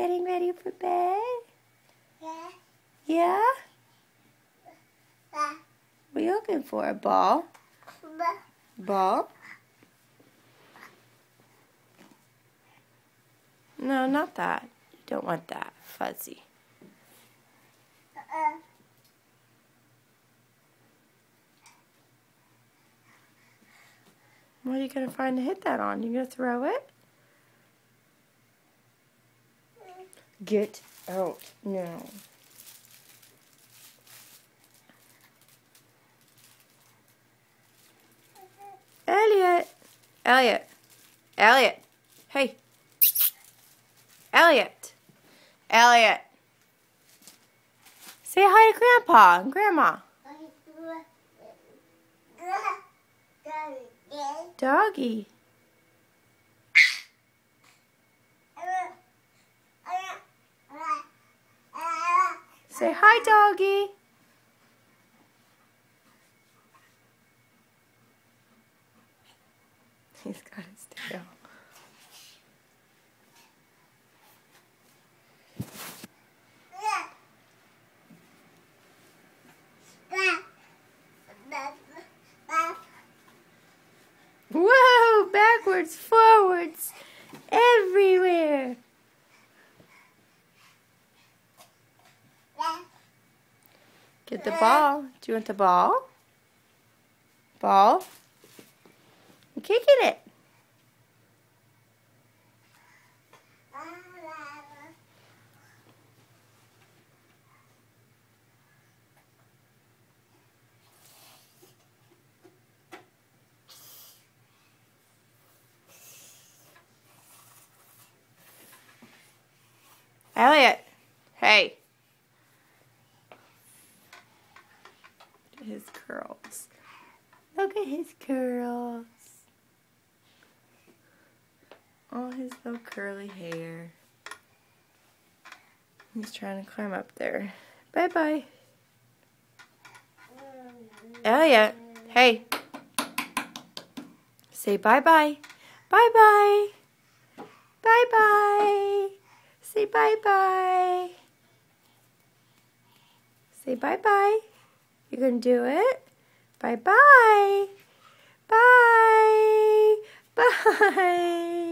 Getting ready for bed? Yeah. Yeah? Yeah. What are you looking for? A ball? Ball? No, not that. You don't want that. Fuzzy. What are you going to find to hit that on? You going to throw it? Get out now. Elliot. Elliot. Elliot. Hey. Elliot. Elliot. Say hi to Grandpa and Grandma. Doggy. Say hi, doggy. He's got his tail. Whoa! Backwards, forwards, everywhere. Get the ball. Do you want the ball? Ball? I'm kicking it. Elliot. Hey. His curls. Look at his curls. All his little curly hair. He's trying to climb up there. Bye-bye. Elliot. Hey. Say bye-bye. Bye-bye. Bye-bye. Say bye-bye. Say bye-bye. You gonna do it? Bye-bye. Bye. Bye.